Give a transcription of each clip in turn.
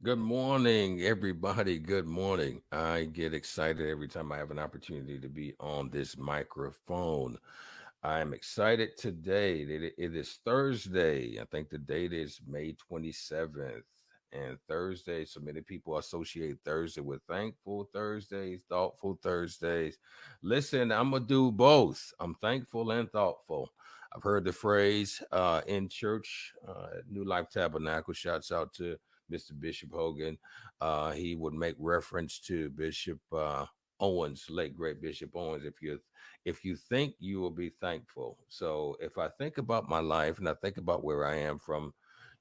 Good morning, everybody. Good morning. I get excited every time I have an opportunity to be on this microphone. I'm excited today. It is Thursday. I think the date is May 27th. And Thursday, so many people associate Thursday with thankful Thursdays, thoughtful Thursdays. Listen, I'm going to do both. I'm thankful and thoughtful. I've heard the phrase in church, New Life Tabernacle. Shouts out to Mr. Bishop Hogan. He would make reference to Bishop Owens, late great Bishop Owens. If you think, you will be thankful. So if I think about my life and I think about where I am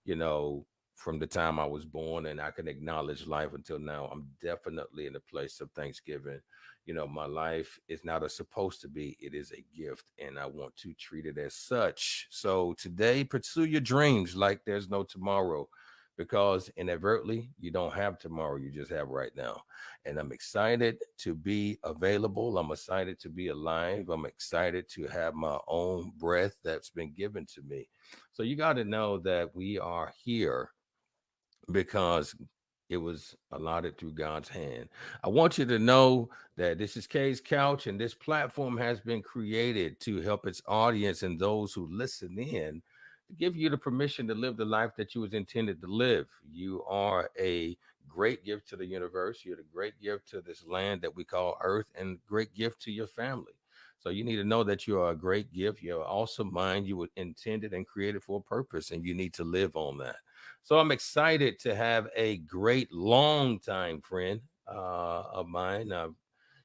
you know, from the time I was born, and I can acknowledge life until now, I'm definitely in a place of thanksgiving. My life is not a supposed to be, it is a gift, and I want to treat it as such. So today, pursue your dreams like there's no tomorrow, because inadvertently, you don't have tomorrow, you just have right now. And I'm excited to be available. I'm excited to be alive. I'm excited to have my own breath that's been given to me. So you got to know that we are here because it was allotted through God's hand. I want you to know that this is Kay's Couch, and this platform has been created to help its audience and those who listen in to give you the permission to live the life that you was intended to live. You are a great gift to the universe. You're the great gift to this land that we call Earth, and great gift to your family. So you need to know that you are a great gift. You're awesome mind. You were intended and created for a purpose, and you need to live on that. So I'm excited to have a great longtime friend of mine.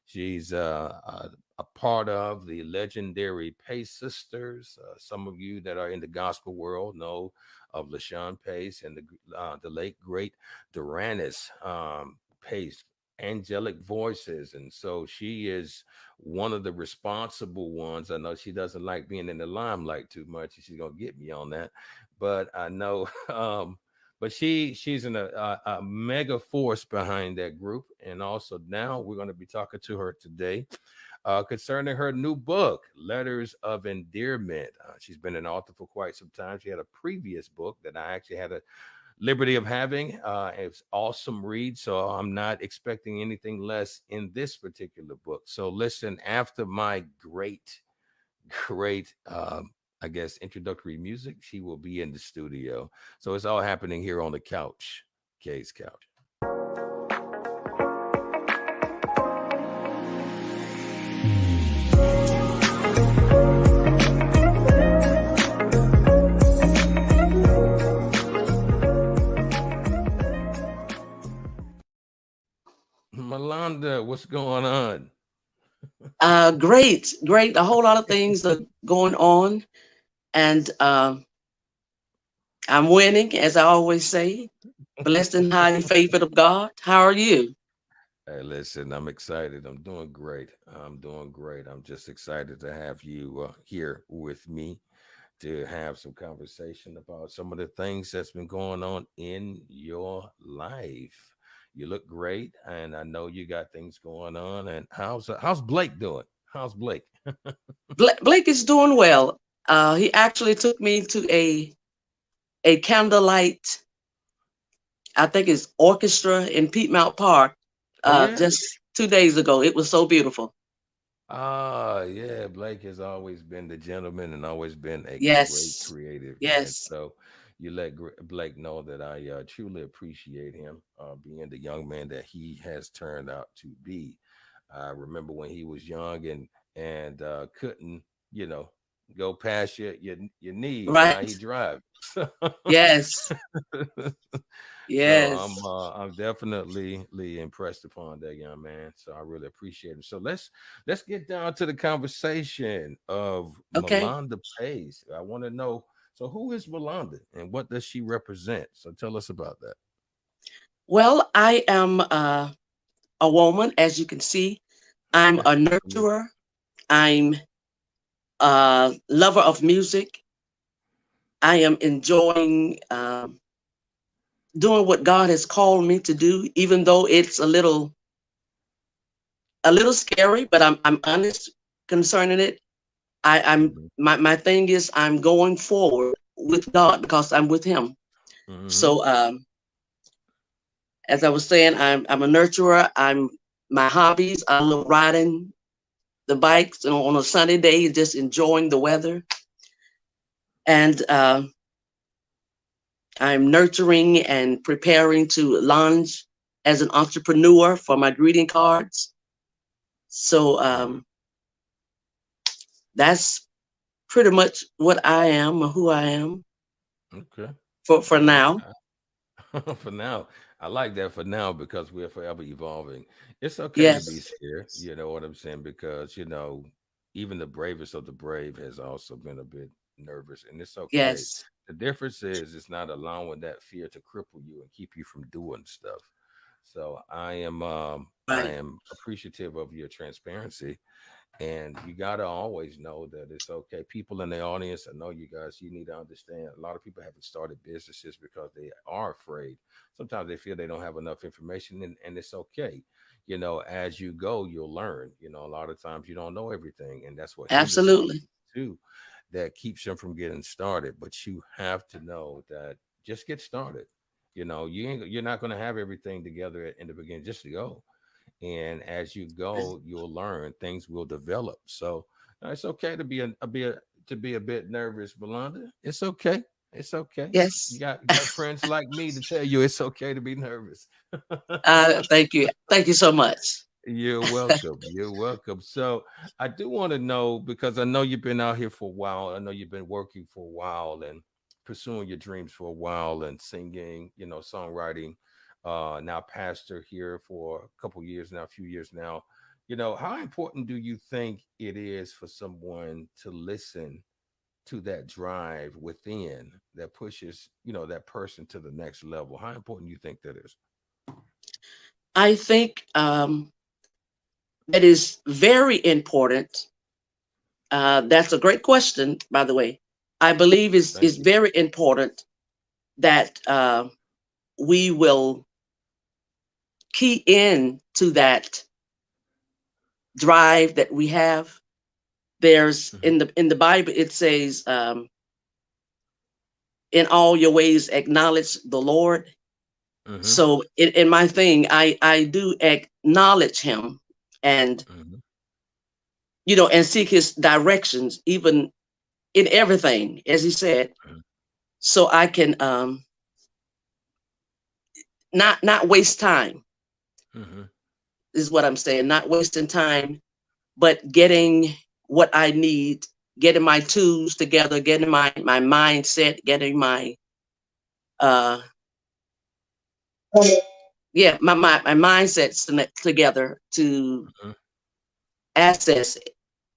She's a part of the legendary Pace sisters. Some of you that are in the gospel world know of LaShawn Pace and the late great Duranis Pace, angelic voices. And so she is one of the responsible ones. I know she doesn't like being in the limelight too much. She's gonna get me on that, but I know but she's a mega force behind that group. And also now we're going to be talking to her today concerning her new book, Letters of Endearment. She's been an author for quite some time. She had a previous book that I actually had a liberty of having. It's awesome read, so I'm not expecting anything less in this particular book. So listen, after my great I guess introductory music, she will be in the studio. So it's all happening here on the couch, Kay's Couch. Melonda, what's going on? Great. A whole lot of things are going on, and I'm winning, as I always say. Blessed and highly favored of God. How are you? Hey, listen, I'm excited. I'm doing great. I'm doing great. I'm just excited to have you here with me to have some conversation about some of the things that's been going on in your life. You look great, and I know you got things going on. And how's Blake doing? How's Blake? Blake is doing well. He actually took me to a candlelight, I think it's orchestra in Piedmont Park, Oh yeah. just 2 days ago. It was so beautiful. Yeah. Blake has always been the gentleman and always been a great Yes, creative man. yes. So you let Blake know that I truly appreciate him being the young man that he has turned out to be. I remember when he was young and couldn't, you know, go past your knees. Now he Right. drives. Yes, So yes. I'm definitely impressed upon that young man. So I really appreciate him. So let's get down to the conversation of Okay. Melonda Pace. I want to know, so who is Melonda and what does she represent? So tell us about that. Well, I am a woman, as you can see. I'm a Absolutely. nurturer. I'm a lover of music. I am enjoying doing what God has called me to do, even though it's a little scary, but I'm honest concerning it. Hmm. My thing is I'm going forward with God because I'm with Him. Hmm. So As I was saying, I'm a nurturer. I'm my hobbies. I love riding the bikes on a sunny day, just enjoying the weather. And I'm nurturing and preparing to launch as an entrepreneur for my greeting cards. So Mhm. that's pretty much what I am or who I am Okay. for Okay. now. For now, I like that for now because we're forever evolving. It's okay to be Yes, scared. You know what I'm saying? Because, even the bravest of the brave has also been a bit nervous, and it's okay. yes, The difference is it's not allowing that fear to cripple you and keep you from doing stuff. So I right, am appreciative of your transparency, and you got to always know that it's okay. People in the audience, I know you guys, you need to understand a lot of people haven't started businesses because they are afraid. Sometimes they feel they don't have enough information, and it's okay. As you go, you'll learn. A lot of times you don't know everything, and that's what hinders a lot of absolutely, people too, that keeps them from getting started. But you have to know that just get started. You're not going to have everything together in the beginning. Just to go, and as you go you'll learn, things will develop. So it's okay to be a bit nervous, Melonda. It's okay. It's okay. you yes. got you got friends like me to tell you it's okay to be nervous. Thank you so much. You're welcome. You're welcome. So I do want to know, because I know you've been out here for a while. I know you've been working for a while and pursuing your dreams for a while and singing, songwriting. Now pastor here for a couple years now, a few years now. How important do you think it is for someone to listen to that drive within that pushes, that person to the next level? How important do you think that is? I think that is very important. That's a great question, by the way. I believe Thank is you. very important that we will key in to that drive that we have. There's Hmm. in the Bible it says, "In all your ways acknowledge the Lord." Hmm. So in my thing, I do acknowledge Him, and Hmm. and seek His directions, even in everything, as He said, so I can not waste time. Hmm. Is what I'm saying. Not wasting time, but getting what I need, getting my tools together, getting my mindset, getting my uh yeah my mindsets together to Hmm. access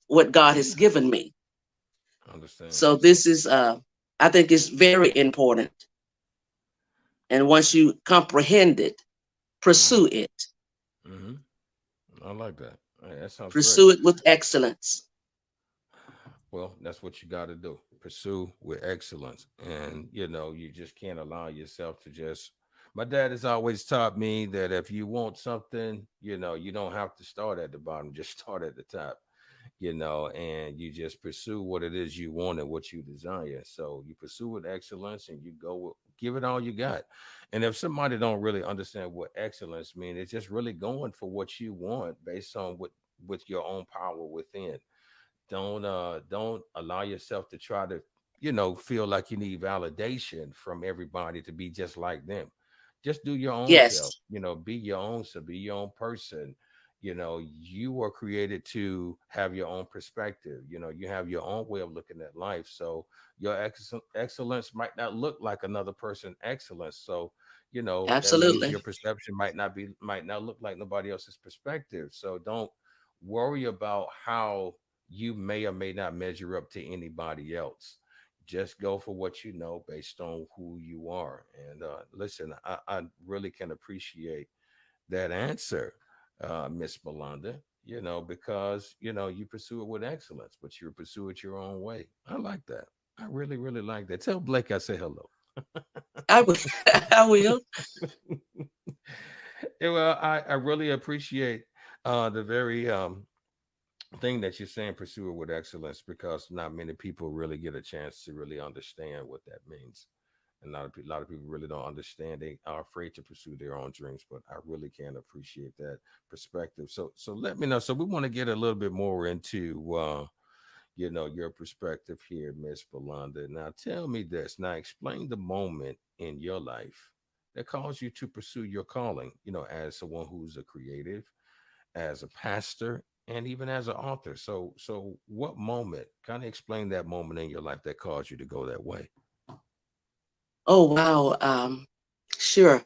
what God has given me. Understand. So this is I think it's very important. And once you comprehend it, Hmm. pursue it. Hmm. I like that. Hey, that sounds great. Pursue it with excellence. Well, that's what you got to do. Pursue with excellence. And, you just can't allow yourself to just. My dad has always taught me that if you want something, you don't have to start at the bottom, just start at the top, and you just pursue what it is you want and what you desire. So you pursue with excellence and you give it all you got. And if somebody don't really understand what excellence means, it's just really going for what you want based on what with your own power within. Don't allow yourself to try to feel like you need validation from everybody to be just like them. Just do your own self. Yes, Be your own self, be your own person. You were created to have your own perspective. You have your own way of looking at life. So your excellence might not look like another person's excellence. So that means absolutely, your perception might not look like nobody else's perspective. So don't worry about how you may or may not measure up to anybody else. Just go for what you know based on who you are. And listen, I really can appreciate that answer, Miss Melonda. Because you pursue it with excellence, but you pursue it your own way. I like that. I really, really like that. Tell Blake I say hello. I will. I will. Yeah, well, I really appreciate the very thing that you're saying, pursue it with excellence, because not many people really get a chance to really understand what that means. And a lot of people really don't understand. They are afraid to pursue their own dreams, but I really can appreciate that perspective. So let me know. So we want to get a little bit more into your perspective here, Miss Melonda. Now tell me this. Now explain the moment in your life that caused you to pursue your calling, as someone who's a creative, as a pastor, and even as an author. So what moment? Kind of explain that moment in your life that caused you to go that way. Oh wow. Sure.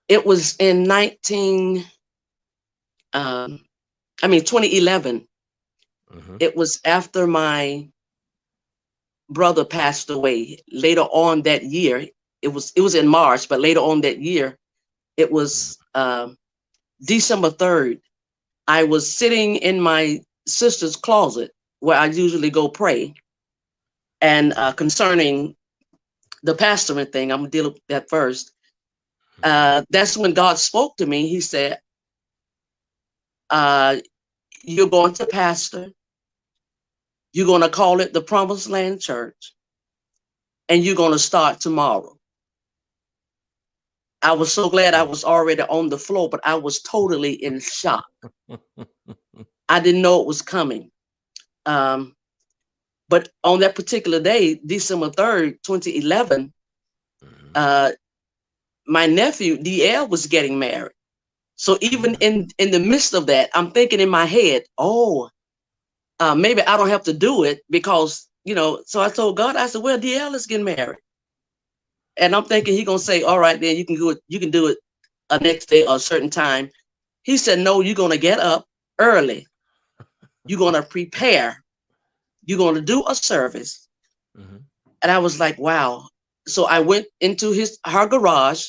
It was in 2011. Mm-hmm. It was after my brother passed away. Later on that year, it was in March, but later on that year, it was December 3rd. I was sitting in my sister's closet where I usually go pray, and Mm-hmm. concerning the pastoring thing, I'm gonna deal with that first. Mm-hmm. That's when God spoke to me. He said, uh, "You're going to pastor. You're going to call it the Promised Land Church, and you're going to start tomorrow." I was so glad I was already on the floor, but I was totally in shock. I didn't know it was coming. Um, but on that particular day, December 3rd, 2011, Mm-hmm. uh, my nephew, DL, was getting married. So even Mm-hmm. in the midst of that, I'm thinking in my head, oh, maybe I don't have to do it because, so I told God, I said, well, DL is getting married. And I'm thinking he gonna say, all right, then you can do it a next day or a certain time. He said, no, you're gonna get up early. You're gonna prepare. You're gonna do a service. Mm-hmm. And I was like, wow. So I went into her garage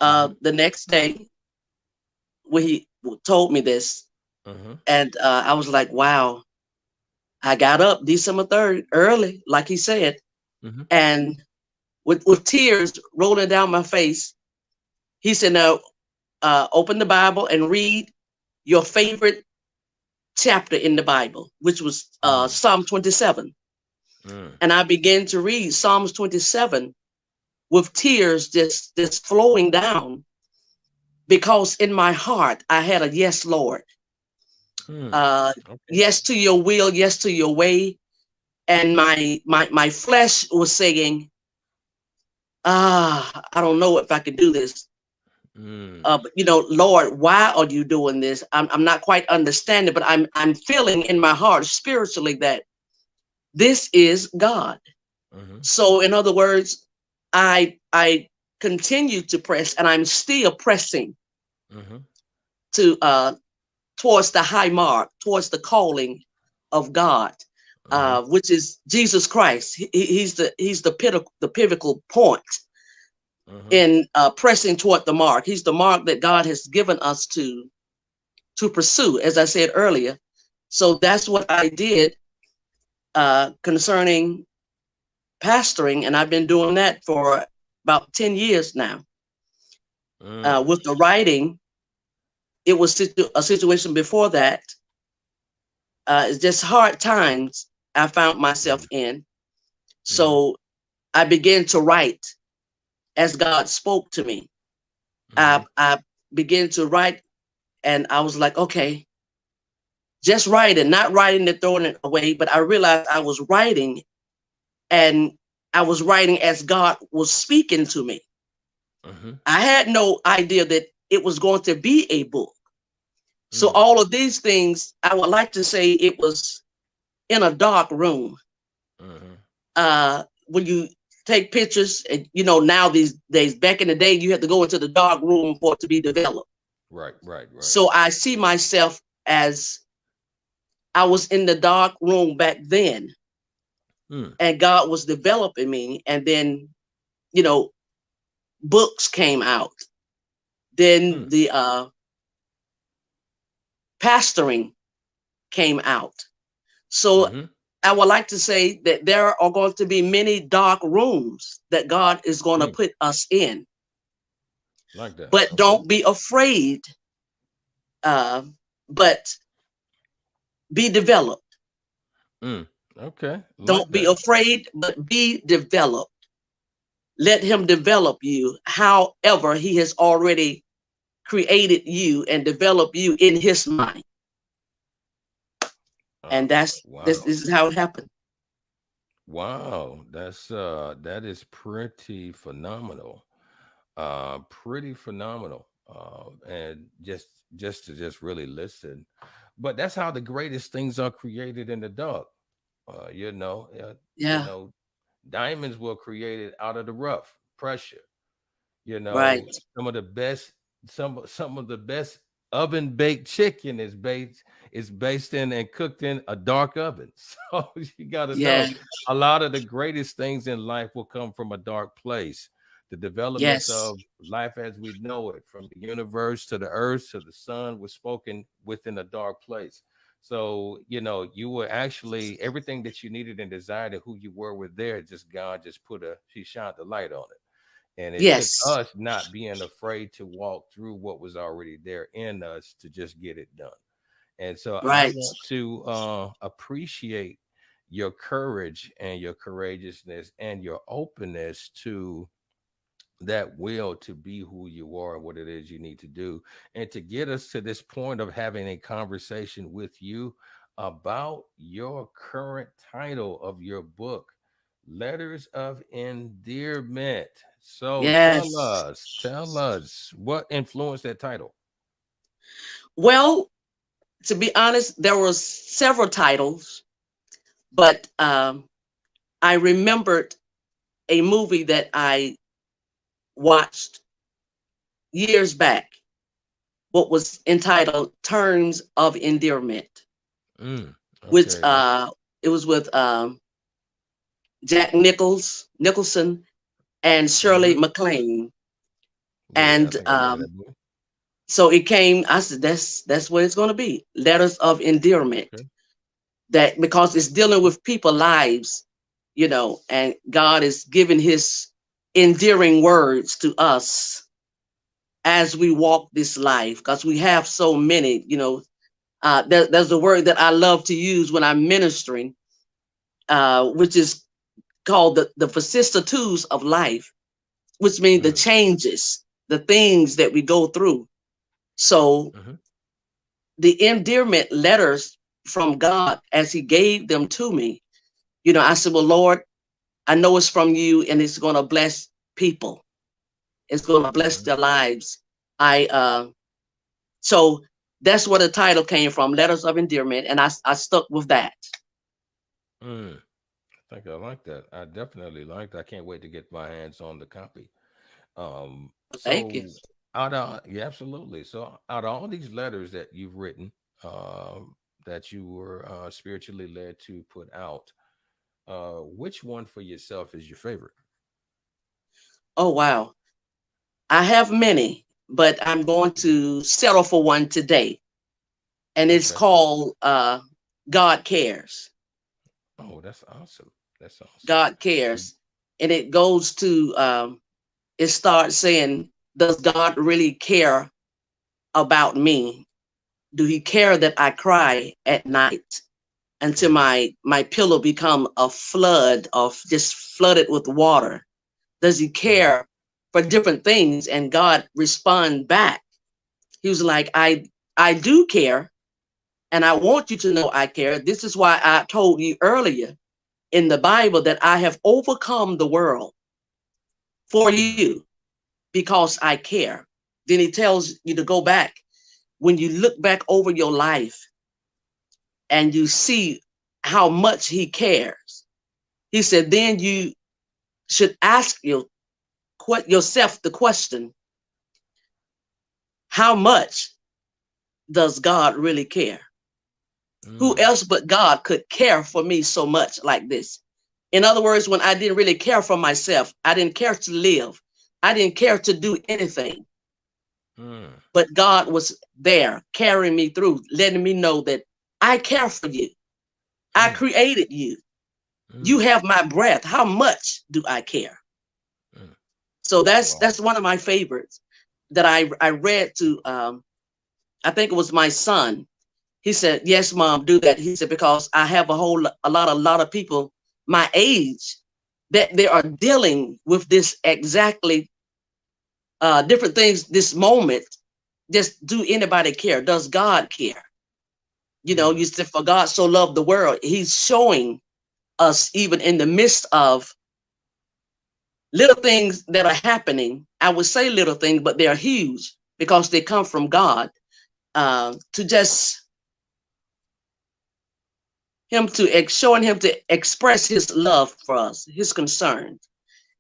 Mm-hmm. the next day when he told me this. Mm-hmm. And I was like, wow. I got up December 3rd early, like he said, Mm-hmm. and with tears rolling down my face, he said, now open the Bible and read your favorite chapter in the Bible, which was Mm. Psalm 27. Mm. And I began to read Psalms 27 with tears just flowing down because in my heart I had a yes, Lord. Mm. Uh, Okay. yes to your will, yes to your way. And my flesh was saying, I don't know if I can do this. Mm. But Lord, why are you doing this? I'm not quite understanding, but I'm feeling in my heart spiritually that this is God. Mm-hmm. So in other words, I continue to press, and I'm still pressing Mm-hmm. to towards the high mark, towards the calling of God, Mm-hmm. which is Jesus Christ. He's the pivotal point Mm-hmm. in pressing toward the mark. He's the mark that God has given us to pursue, as I said earlier. So that's what I did concerning pastoring, and I've been doing that for about 10 years now. Mm. With the writing, it was a situation before that. It's just hard times I found myself in. Mm-hmm. So I began to write as God spoke to me. Mm-hmm. I began to write, and I was like, okay, just writing, not writing and throwing it away, but I realized I was writing, and I was writing as God was speaking to me. Mm-hmm. I had no idea that it was going to be a book. So Mm. all of these things, I would like to say it was in a dark room. Mm-hmm. When you take pictures, and now these days, back in the day, you had to go into the dark room for it to be developed. Right. Right. Right. So I see myself as I was in the dark room back then, Mm. and God was developing me. And then, you know, books came out. Then Mm. the pastoring came out. So Mm-hmm. I would like to say that there are going to be many dark rooms that God is going to Mm. put us in, Like that. but Okay. don't be afraid. Uh, but be developed. Mm. Okay. Like Don't be that. afraid, but be developed. let him develop you. However, he has already created you and developed you in his mind. And Wow. this is how it happened. Wow. That is pretty phenomenal. Pretty phenomenal. And just really listen. But that's how the greatest things are created in the dark. Uh, you know, uh, you Yeah, know, diamonds were created out of the rough pressure. right. Some of the best, some of the best oven baked chicken is based in and cooked in a dark oven. So you got to Yeah, know a lot of the greatest things in life will come from a dark place. The development yes, of life as we know it, from the universe to the earth to the sun, was spoken within a dark place. So you were actually everything that you needed and desired, and who you were there. Just God just He shined the light on it. And it took yes, us not being afraid to walk through what was already there in us to just get it done. And so I right. want to appreciate your courage and your courageousness and your openness to that will to be who you are and what it is you need to do, and to get us to this point of having a conversation with you about your current title of your book, Letters of Endearment. So Yes. tell us what influenced that title. Well, to be honest, there were several titles, but I remembered a movie that I watched years back, what was entitled Terms of Endearment, Mm, which okay, that it was with Jack Nicholson and Shirley hmm MacLaine. yeah, I And think I remember that movie. so it came, I said, that's what it's going to be, Letters of Endearment. Okay. That because it's dealing with people lives, and God is giving his endearing words to us as we walk this life, because we have so many, there's a word that I love to use when I'm ministering, which is called the vicissitudes of life, which means the Mm, changes, the things that we go through. So hmm the endearment letters from God, as he gave them to me, I said, well, Lord, I know it's from you and it's going to bless people. It's going to bless hmm their lives. So that's where the title came from, Letters of Endearment. And I stuck with that. mm. I think I like that. I definitely like that. I can't wait to get my hands on the copy. Thank you. So yeah, absolutely. So out of all these letters that you've written, that you were spiritually led to put out, which one for yourself is your favorite? Oh, wow. I have many, but I'm going to settle for one today. And it's Okay. called God Cares. Oh, that's awesome. That's awesome. God Cares. And it goes to, it starts saying, does God really care about me? Do he care that I cry at night until Mm-hmm. my pillow become a flood of just flooded with water? Does he Mm-hmm. care for different things? And God respond back. He was like, I do care, and I want you to know I care. This is why I told you earlier in the Bible that I have overcome the world for you because I care. Then he tells you to go back. When you look back over your life and you see how much he cares, he said, then you should ask yourself the question, how much does God really care? Who Mm-hmm. else but God could care for me so much like this? In other words, when I didn't really care for myself, I didn't care to live, I didn't care to do anything, Mm-hmm. but God was there carrying me through, letting me know that I care for you. I Mm-hmm. created you. You Mm-hmm. have my breath. How much do I care? Mm-hmm. So that's Wow. that's one of my favorites that I read to I think it was my son. He said, "Yes, mom, do that." He said, because I have a lot of people my age that they are dealing with this exactly different things this moment. Just do anybody care? Does God care? You know, Mm, you said, for God so loved the world. He's showing us, even in the midst of little things that are happening. I would say little things, but they're huge because they come from God. To just showing him to express his love for us, his concern.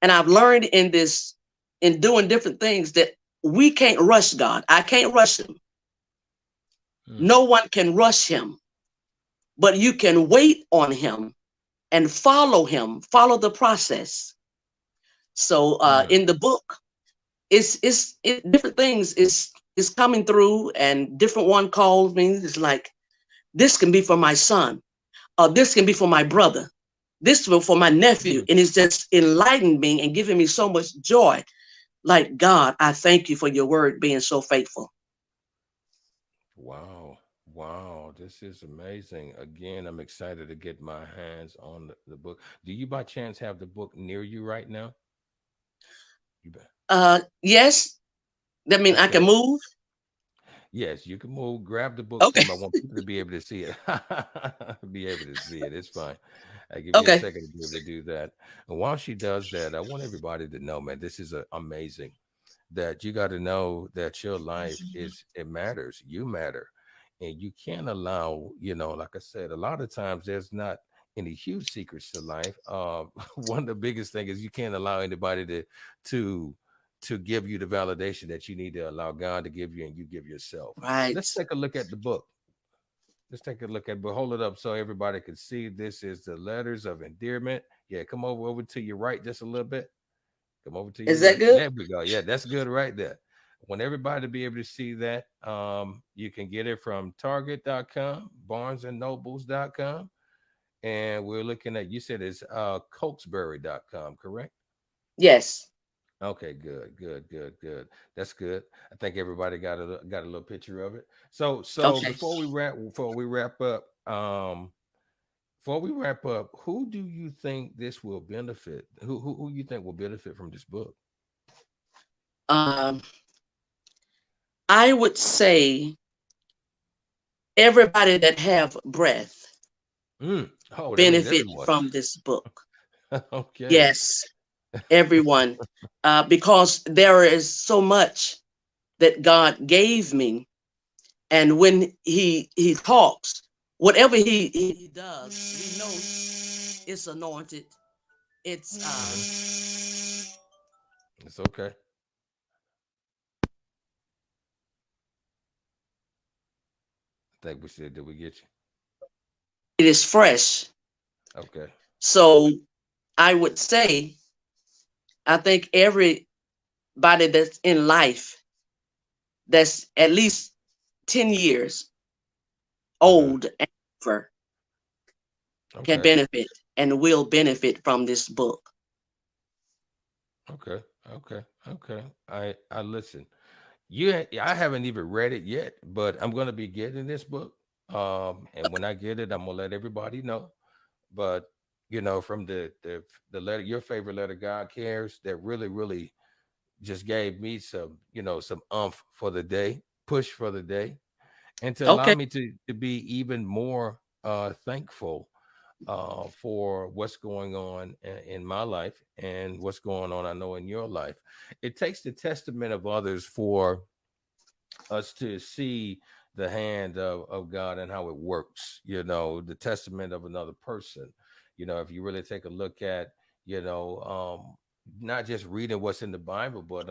And I've learned in this, in doing different things, that we can't rush God. I can't rush him. mm, No one can rush him, but you can wait on him and follow the process. So mm, in the book, different things is coming through, and different one calls me. It's like, this can be for my son, or this can be for my brother, this will for my nephew, mm. and it's just enlightened me and giving me so much joy. Like, God, I thank you for your word being so faithful. Wow. Wow. This is amazing. Again, I'm excited to get my hands on the book. Do you by chance have the book near you right now? You bet. Yes, that means I can Okay. move. Yes, you can move, grab the book Okay, from. I want people to be able to see it. Be able to see it. It's fine. I give you a okay, second to be able to do that. And while she does that, I want everybody to know, man, this is amazing. That you got to know that your life is it matters. You matter, and you can't allow. Like I said, a lot of times there's not any huge secrets to life. One of the biggest thing is you can't allow anybody to to give you the validation that you need to allow God to give you, and you give yourself. right. Let's take a look at the book. Let's take a look at, but hold it up so everybody can see. This is the letters of endearment. Yeah, come over to your right just a little bit. Come over to your Is that right. good? There we go. Yeah, that's good right there. Want everybody to be able to see that. You can get it from Target.com, BarnesandNobles.com, and we're looking at. You said it's Cokesbury.com, correct? Yes. Okay, good, good, good, good. That's good. I think everybody got a little picture of it. So Okay. before we wrap up, who do you think this will benefit? Who you think will benefit from this book? Um, I would say everybody that have breath Mm. Oh, that means benefit everyone. from this book. Okay. Yes, everyone, because there is so much that God gave me, and when He talks, whatever He does, we know it's anointed. It's Hmm. It's okay. I think we said, did we get you? it is fresh. Okay. So I would say, I think everybody that's in life that's at least 10 years Hmm. old and over can Okay. benefit and will benefit from this book. Okay. Okay. Okay. I listen. I haven't even read it yet, but I'm gonna be getting this book. And when I get it, I'm gonna let everybody know. But from the letter, your favorite letter, God cares, that really just gave me some umph for the day, push for the day, and to allow Okay. me to be even more thankful for what's going on in my life and what's going on, I know, in your life. It takes the testament of others for us to see the hand of God and how it works, the testament of another person. If you really take a look at, not just reading what's in the Bible, but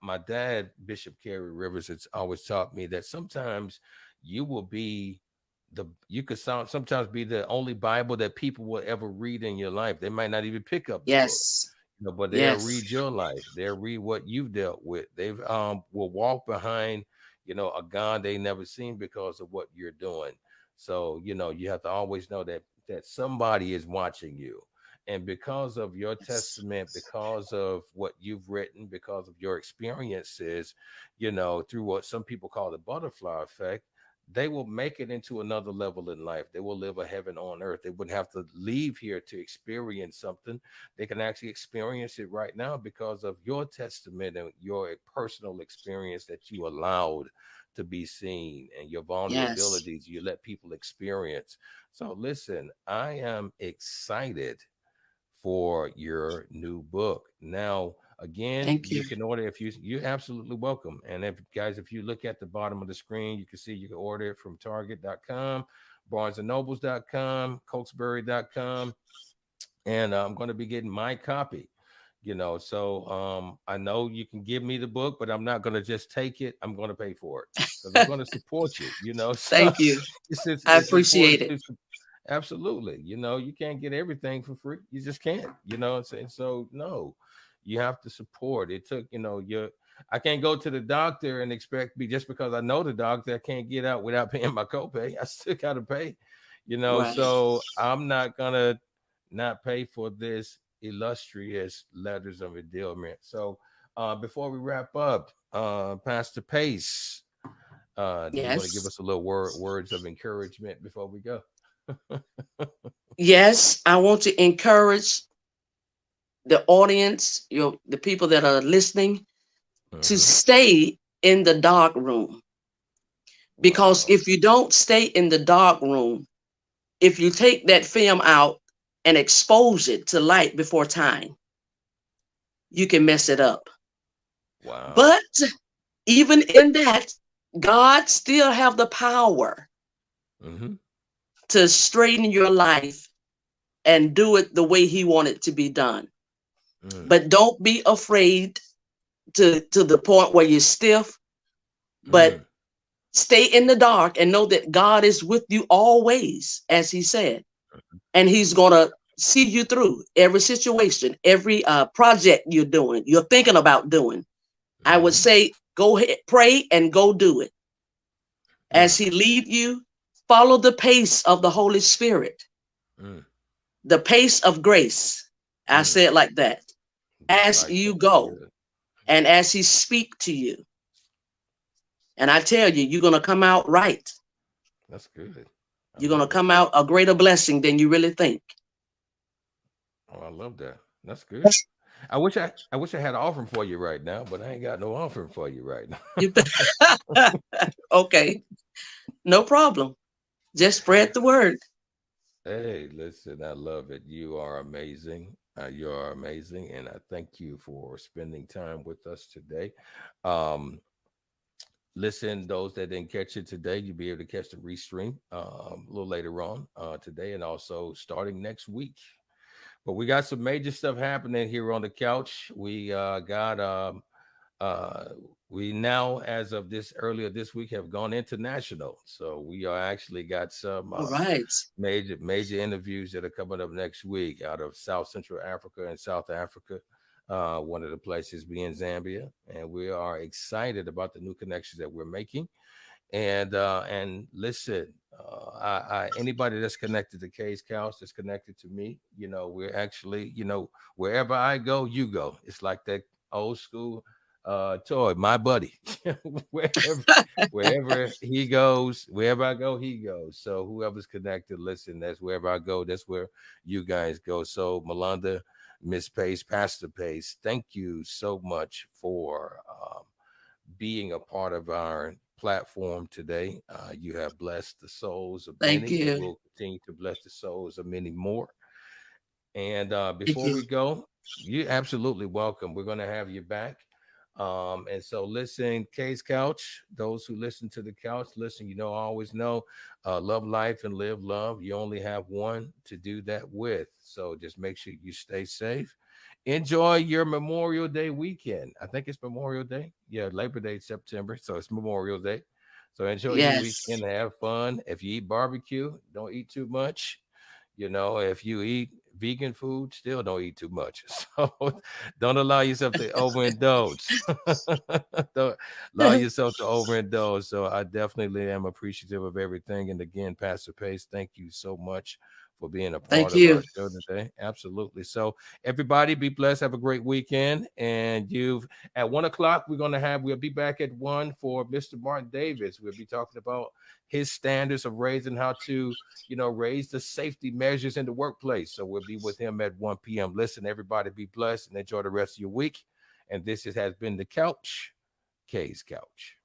my dad, Bishop Carey Rivers, has always taught me that sometimes you will be you could sometimes be the only Bible that people will ever read in your life. They might not even pick up the book, Yes. but they'll Yes. read your life. They'll read what you've dealt with. They've will walk behind, a God they never seen because of what you're doing. So, you have to always know that somebody is watching you. And because of your Yes. testament, because of what you've written, because of your experiences, through what some people call the butterfly effect, they will make it into another level in life. They will live a heaven on earth. They wouldn't have to leave here to experience something. They can actually experience it right now because of your testament and your personal experience that you allowed to be seen, and your Yes. vulnerabilities you let people experience. So listen, I am excited for your new book. Now, again, Thank you. you can order if you're absolutely welcome. And if guys, if you look at the bottom of the screen, you can see you can order it from Target.com, BarnesandNobles.com, Cokesbury.com, and I'm going to be getting my copy. So I know you can give me the book, but I'm not going to just take it. I'm going to pay for it because I'm going to support you. So Thank you. I it's important appreciate it. to absolutely. You can't get everything for free. You just can't. I'm saying? So no, you have to support. It took, your I can't go to the doctor and expect me just because I know the doctor, I can't get out without paying my copay. I still gotta pay, Right. so I'm not gonna not pay for this illustrious letters of endearment. So before we wrap up, Pastor Pace, do you want to give Yes. us a little words of encouragement before we go? Yes. I want to encourage the audience, the people that are listening, to Hmm. stay in the dark room. Because Wow. if you don't stay in the dark room, if you take that film out and expose it to light before time, you can mess it up. Wow. But even in that, God still have the power Hmm. to straighten your life and do it the way he wanted to be done. Mm, But don't be afraid to the point where you're stiff, but mm, stay in the dark and know that God is with you always, as he said, and he's going to see you through every situation, every project you're thinking about doing. I would mm, say go ahead, pray and go do it. As mm, he lead you, follow the pace of the Holy Spirit, mm, the pace of grace. I mm. say it like that. I As like you that. That's go good. and as he speak to you, and I tell you, you're going to come out right. That's good. I You're going to love it. come out a greater blessing than you really think. Oh, I love that. That's good. I wish I had an offering for you right now, but I ain't got no offering for you right You, now. okay, no problem. Just spread the word. Hey, listen, I love it. You are amazing. You are amazing, and I thank you for spending time with us today. Um, Listen, those that didn't catch it today, you'll be able to catch the restream a little later on today, and also starting next week. But we got some major stuff happening here on the couch. Uh, we now, as of this earlier this week, have gone international. So we are actually got some All right. major interviews that are coming up next week out of South Central Africa and South Africa. One of the places being Zambia, and we are excited about the new connections that we're making. And listen, anybody that's connected to K's Couch, that's connected to me, we're actually, wherever I go, you go. It's like that old school toy, my buddy. wherever wherever he goes, wherever I go, he goes. So whoever's connected, listen, that's wherever I go, that's where you guys go. So Melonda, Miss Pace, Pastor Pace, thank you so much for being a part of our platform today. You have blessed the souls of Thank many and you. will continue to bless the souls of many more. And Thank before you. we go, you're absolutely welcome. We're going to have you back. And so listen, K's Couch, those who listen to the couch, listen, I always know, love life and live love. You only have one to do that with. So just make sure you stay safe. Enjoy your Memorial Day weekend. I think it's Memorial Day. Yeah, Labor Day, September. So it's Memorial Day. So enjoy your Yes. weekend, have fun. If you eat barbecue, don't eat too much. If you eat vegan food, still don't eat too much. So don't allow yourself to overindulge. Don't allow yourself to overindulge. So I definitely am appreciative of everything. And again, Pastor Pace, thank you so much for being a part Thank of our you. show today. Absolutely. So everybody be blessed. Have a great weekend. And you've at 1 o'clock, we'll be back at 1 for Mr. Martin Davis. We'll be talking about his standards of raising how to, raise the safety measures in the workplace. So we'll be with him at 1 p.m. Listen, everybody be blessed and enjoy the rest of your week. And this has been the Couch, K's Couch.